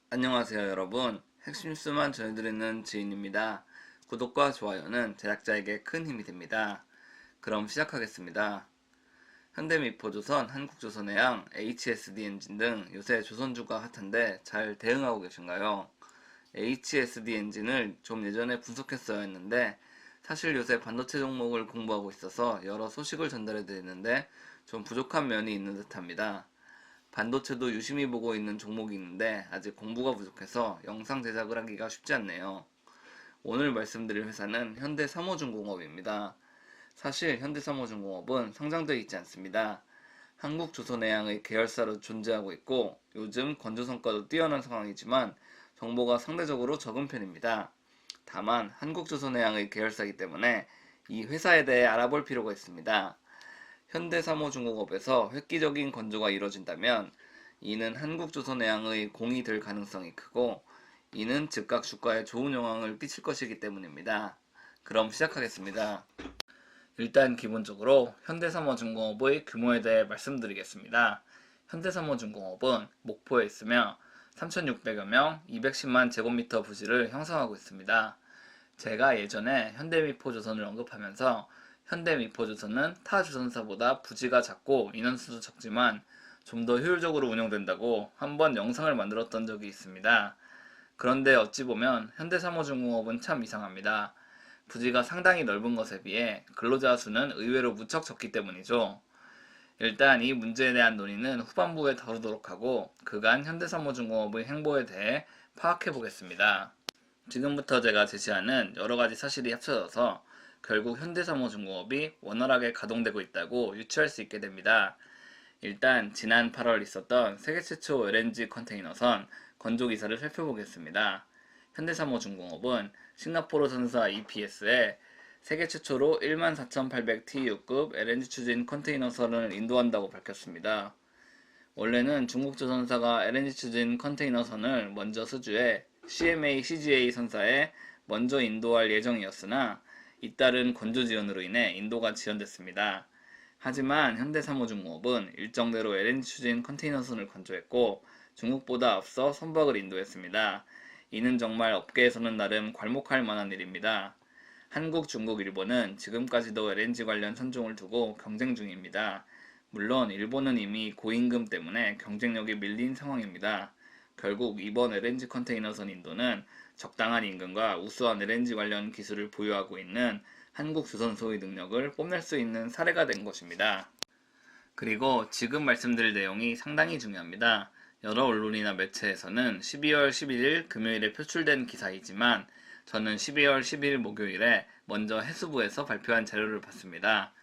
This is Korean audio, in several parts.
안녕하세요 여러분. 핵심 뉴스만 전해드리는 지인입니다. 구독과 좋아요는 제작자에게 큰 힘이 됩니다. 그럼 시작하겠습니다. 현대미포조선, 한국조선해양, HSD 엔진 등 요새 조선주가 핫한데 잘 대응하고 계신가요? HSD 엔진을 좀 예전에 분석했어야 했는데 사실 요새 반도체 종목을 공부하고 있어서 여러 소식을 전달해 드리는데 좀 부족한 면이 있는 듯합니다. 반도체도 유심히 보고 있는 종목이 있는데 아직 공부가 부족해서 영상 제작을 하기가 쉽지 않네요. 오늘 말씀드릴 회사는 현대삼호중공업입니다. 사실 현대삼호중공업은 상장되어 있지 않습니다. 한국조선해양의 계열사로 존재하고 있고 요즘 건조 성과도 뛰어난 상황이지만 정보가 상대적으로 적은 편입니다. 다만 한국조선해양의 계열사이기 때문에 이 회사에 대해 알아볼 필요가 있습니다. 현대삼호중공업에서 획기적인 건조가 이뤄진다면 이는 한국조선해양의 공이 될 가능성이 크고 이는 즉각 주가에 좋은 영향을 끼칠 것이기 때문입니다. 그럼 시작하겠습니다. 일단 기본적으로 현대삼호중공업의 규모에 대해 말씀드리겠습니다. 현대삼호중공업은 목포에 있으며 3,600여 명, 210만 제곱미터 부지를 형성하고 있습니다. 제가 예전에 현대미포조선을 언급하면서 현대미포조선은 타 조선사보다 부지가 작고 인원수도 적지만 좀 더 효율적으로 운영된다고 한번 영상을 만들었던 적이 있습니다. 그런데 어찌 보면 현대삼호중공업은 참 이상합니다. 부지가 상당히 넓은 것에 비해 근로자 수는 의외로 무척 적기 때문이죠. 일단 이 문제에 대한 논의는 후반부에 다루도록 하고 그간 현대삼호중공업의 행보에 대해 파악해 보겠습니다. 지금부터 제가 제시하는 여러가지 사실이 합쳐져서 결국 현대삼호중공업이 원활하게 가동되고 있다고 유추할 수 있게 됩니다. 일단 지난 8월 있었던 세계 최초 LNG 컨테이너선 건조기사를 살펴보겠습니다. 현대삼호중공업은 싱가포르 선사 EPS에 세계 최초로 14,800 TEU급 LNG 추진 컨테이너선을 인도한다고 밝혔습니다. 원래는 중국조선사가 LNG 추진 컨테이너선을 먼저 수주해 CMA CGA 선사에 먼저 인도할 예정이었으나 잇따른 건조 지연으로 인해 인도가 지연됐습니다. 하지만 현대삼호중공업은 일정대로 LNG 추진 컨테이너선을 건조했고 중국보다 앞서 선박을 인도했습니다. 이는 정말 업계에서는 나름 괄목할 만한 일입니다. 한국, 중국, 일본은 지금까지도 LNG 관련 선종을 두고 경쟁 중입니다. 물론 일본은 이미 고임금 때문에 경쟁력이 밀린 상황입니다. 결국 이번 LNG 컨테이너선 인도는 적당한 임금과 우수한 LNG 관련 기술을 보유하고 있는 한국 조선소의 능력을 뽐낼 수 있는 사례가 된 것입니다. 그리고 지금 말씀드릴 내용이 상당히 중요합니다. 여러 언론이나 매체에서는 12월 11일 금요일에 표출된 기사이지만 저는 12월 12일 목요일에 먼저 해수부에서 발표한 자료를 봤습니다.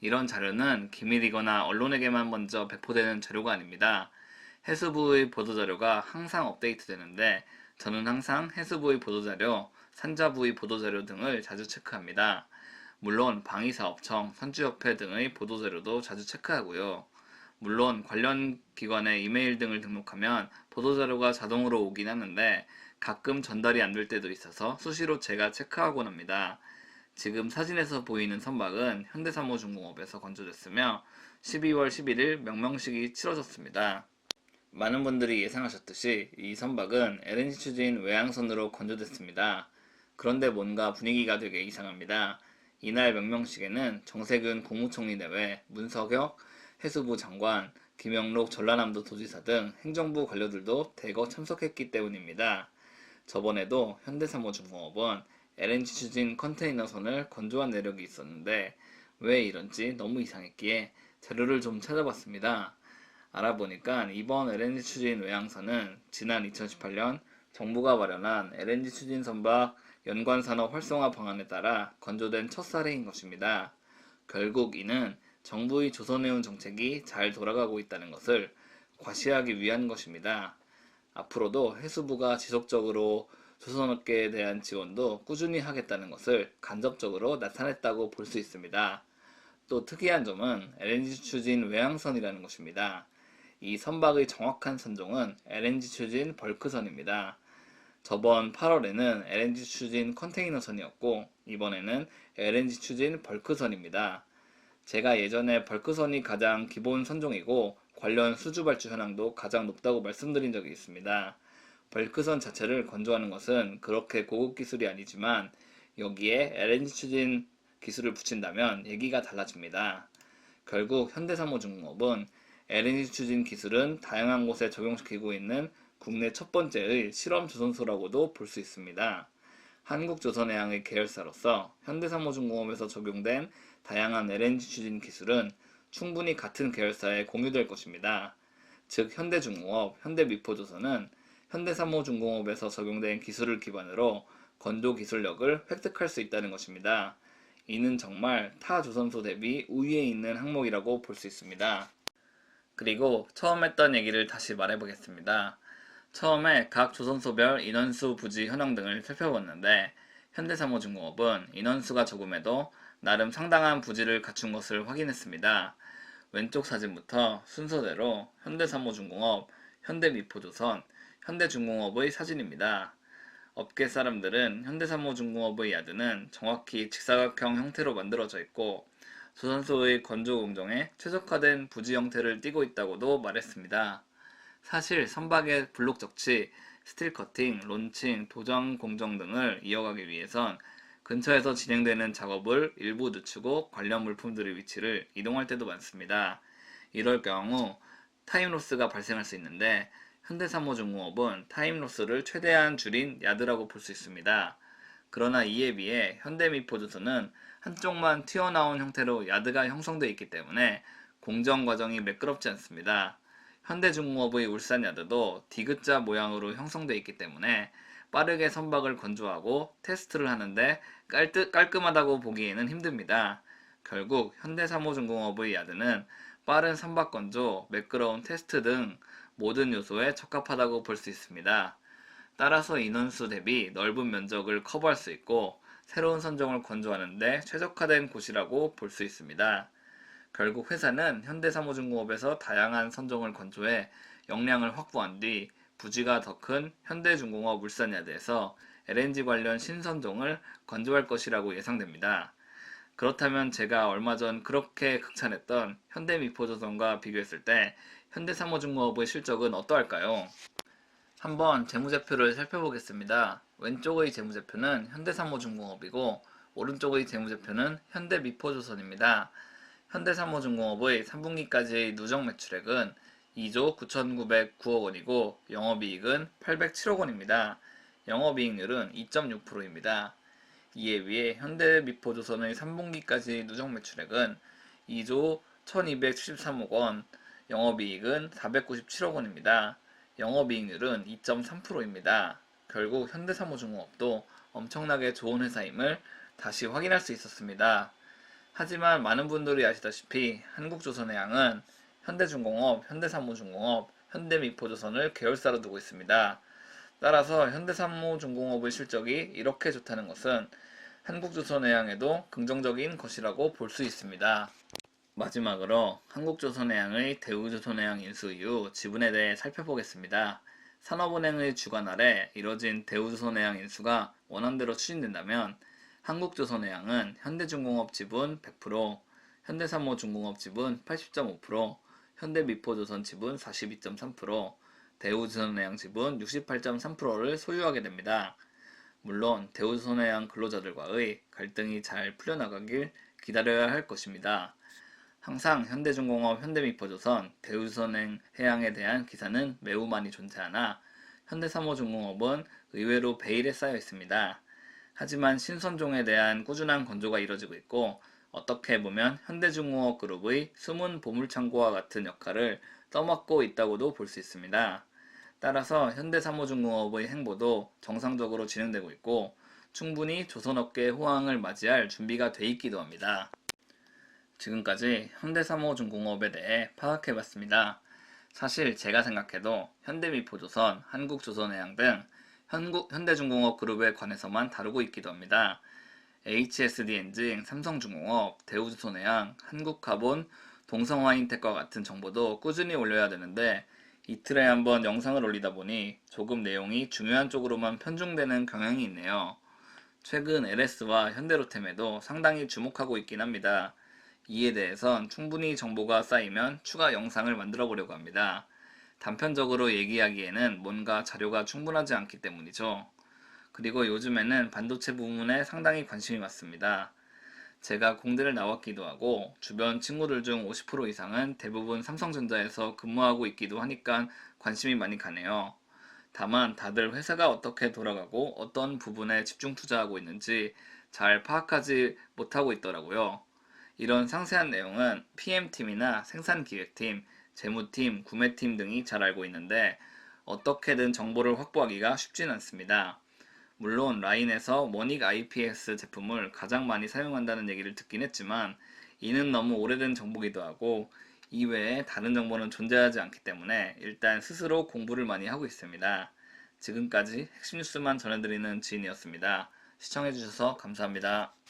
이런 자료는 기밀이거나 언론에게만 먼저 배포되는 자료가 아닙니다. 해수부의 보도자료가 항상 업데이트되는데 저는 항상 해수부의 보도자료, 산자부의 보도자료 등을 자주 체크합니다. 물론 방위사업청, 선주협회 등의 보도자료도 자주 체크하고요. 물론 관련 기관의 이메일 등을 등록하면 보도자료가 자동으로 오긴 하는데 가끔 전달이 안 될 때도 있어서 수시로 제가 체크하곤 합니다. 지금 사진에서 보이는 선박은 현대삼호중공업에서 건조됐으며 12월 11일 명명식이 치러졌습니다. 많은 분들이 예상하셨듯이 이 선박은 LNG 추진 외항선으로 건조됐습니다. 그런데 뭔가 분위기가 되게 이상합니다. 이날 명명식에는 정세균 국무총리 내외 문석혁 해수부 장관, 김영록 전라남도 도지사 등 행정부 관료들도 대거 참석했기 때문입니다. 저번에도 현대삼호중공업은 LNG 추진 컨테이너선을 건조한 내력이 있었는데 왜 이런지 너무 이상했기에 자료를 좀 찾아봤습니다. 알아보니까 이번 LNG 추진 외항선은 지난 2018년 정부가 마련한 LNG 추진 선박 연관산업 활성화 방안에 따라 건조된 첫 사례인 것입니다. 결국 이는 정부의 조선해운 정책이 잘 돌아가고 있다는 것을 과시하기 위한 것입니다. 앞으로도 해수부가 지속적으로 조선업계에 대한 지원도 꾸준히 하겠다는 것을 간접적으로 나타냈다고 볼 수 있습니다. 또 특이한 점은 LNG 추진 외항선이라는 것입니다. 이 선박의 정확한 선종은 LNG 추진 벌크선입니다. 저번 8월에는 LNG 추진 컨테이너선이었고 이번에는 LNG 추진 벌크선입니다. 제가 예전에 벌크선이 가장 기본 선종이고 관련 수주 발주 현황도 가장 높다고 말씀드린 적이 있습니다. 벌크선 자체를 건조하는 것은 그렇게 고급 기술이 아니지만 여기에 LNG 추진 기술을 붙인다면 얘기가 달라집니다. 결국 현대사모중공업은 LNG 추진 기술은 다양한 곳에 적용시키고 있는 국내 첫 번째의 실험 조선소라고도 볼 수 있습니다. 한국조선해양의 계열사로서 현대사모중공업에서 적용된 다양한 LNG 추진 기술은 충분히 같은 계열사에 공유될 것입니다. 즉 현대중공업, 현대미포조선은 현대사모중공업에서 적용된 기술을 기반으로 건조 기술력을 획득할 수 있다는 것입니다. 이는 정말 타 조선소 대비 우위에 있는 항목이라고 볼 수 있습니다. 그리고 처음 했던 얘기를 다시 말해보겠습니다. 처음에 각 조선소별 인원수, 부지, 현황 등을 살펴봤는데 현대사모중공업은 인원수가 적음에도 나름 상당한 부지를 갖춘 것을 확인했습니다. 왼쪽 사진부터 순서대로 현대사모중공업, 현대미포조선, 현대중공업의 사진입니다. 업계 사람들은 현대사모중공업의 야드는 정확히 직사각형 형태로 만들어져 있고 조선소의 건조 공정에 최적화된 부지 형태를 띠고 있다고도 말했습니다. 사실 선박의 블록 적치, 스틸 커팅, 론칭, 도장 공정 등을 이어가기 위해선 근처에서 진행되는 작업을 일부 늦추고 관련 물품들의 위치를 이동할 때도 많습니다. 이럴 경우 타임로스가 발생할 수 있는데 현대사모중공업은 타임로스를 최대한 줄인 야드라고 볼 수 있습니다. 그러나 이에 비해 현대미포조선은 한쪽만 튀어나온 형태로 야드가 형성되어 있기 때문에 공정 과정이 매끄럽지 않습니다. 현대중공업의 울산 야드도 디귿자 모양으로 형성되어 있기 때문에 빠르게 선박을 건조하고 테스트를 하는데 깔끔하다고 보기에는 힘듭니다. 결국 현대사모중공업의 야드는 빠른 선박 건조, 매끄러운 테스트 등 모든 요소에 적합하다고 볼 수 있습니다. 따라서 인원수 대비 넓은 면적을 커버할 수 있고 새로운 선종을 건조하는 데 최적화된 곳이라고 볼 수 있습니다. 결국 회사는 현대사모중공업에서 다양한 선종을 건조해 역량을 확보한 뒤 부지가 더 큰 현대중공업 울산야드에서 LNG 관련 신선종을 건조할 것이라고 예상됩니다. 그렇다면 제가 얼마 전 그렇게 극찬했던 현대미포조선과 비교했을 때 현대사모중공업의 실적은 어떠할까요? 한번 재무제표를 살펴보겠습니다. 왼쪽의 재무제표는 현대사모중공업이고 오른쪽의 재무제표는 현대미포조선입니다. 현대사모중공업의 3분기까지의 누적 매출액은 2조 9,909억 원이고 영업이익은 807억 원입니다. 영업이익률은 2.6%입니다. 이에 비해 현대미포조선의 3분기까지 누적 매출액은 2조 1,273억 원, 영업이익은 497억 원입니다. 영업이익률은 2.3%입니다. 결국 현대사모중공업도 엄청나게 좋은 회사임을 다시 확인할 수 있었습니다. 하지만 많은 분들이 아시다시피 한국조선해양은 현대중공업, 현대사모중공업, 현대미포조선을 계열사로 두고 있습니다. 따라서 현대사모중공업의 실적이 이렇게 좋다는 것은 한국조선해양에도 긍정적인 것이라고 볼 수 있습니다. 마지막으로 한국조선해양의 대우조선해양 인수 이후 지분에 대해 살펴보겠습니다. 산업은행의 주관 아래 이뤄진 대우조선해양 인수가 원안대로 추진된다면 한국조선해양은 현대중공업 지분 100%, 현대사모중공업 지분 80.5%, 현대미포조선 지분 42.3%, 대우조선해양 지분 68.3%를 소유하게 됩니다. 물론 대우조선해양 근로자들과의 갈등이 잘 풀려나가길 기다려야 할 것입니다. 항상 현대중공업, 현대미포조선, 대우조선해양에 대한 기사는 매우 많이 존재하나 현대사모중공업은 의외로 베일에 쌓여 있습니다. 하지만 신선종에 대한 꾸준한 건조가 이뤄지고 있고 어떻게 보면 현대중공업 그룹의 숨은 보물창고와 같은 역할을 떠맡고 있다고도 볼 수 있습니다. 따라서 현대사모중공업의 행보도 정상적으로 진행되고 있고 충분히 조선업계의 호황을 맞이할 준비가 돼 있기도 합니다. 지금까지 현대사모중공업에 대해 파악해봤습니다. 사실 제가 생각해도 현대미포조선, 한국조선해양 등 현대중공업 그룹에 관해서만 다루고 있기도 합니다. HSD엔진, 삼성중공업, 대우조선해양, 한국카본, 동성화인텍과 같은 정보도 꾸준히 올려야 되는데 이틀에 한번 영상을 올리다 보니 조금 내용이 중요한 쪽으로만 편중되는 경향이 있네요. 최근 LS와 현대로템에도 상당히 주목하고 있긴 합니다. 이에 대해선 충분히 정보가 쌓이면 추가 영상을 만들어 보려고 합니다. 단편적으로 얘기하기에는 뭔가 자료가 충분하지 않기 때문이죠. 그리고 요즘에는 반도체 부문에 상당히 관심이 많습니다. 제가 공대를 나왔기도 하고 주변 친구들 중 50% 이상은 대부분 삼성전자에서 근무하고 있기도 하니까 관심이 많이 가네요. 다만 다들 회사가 어떻게 돌아가고 어떤 부분에 집중 투자하고 있는지 잘 파악하지 못하고 있더라고요. 이런 상세한 내용은 PM팀이나 생산기획팀, 재무팀, 구매팀 등이 잘 알고 있는데 어떻게든 정보를 확보하기가 쉽진 않습니다. 물론 라인에서 모닉 IPS 제품을 가장 많이 사용한다는 얘기를 듣긴 했지만 이는 너무 오래된 정보기도 하고 이외에 다른 정보는 존재하지 않기 때문에 일단 스스로 공부를 많이 하고 있습니다. 지금까지 핵심 뉴스만 전해드리는 지인이었습니다. 시청해주셔서 감사합니다.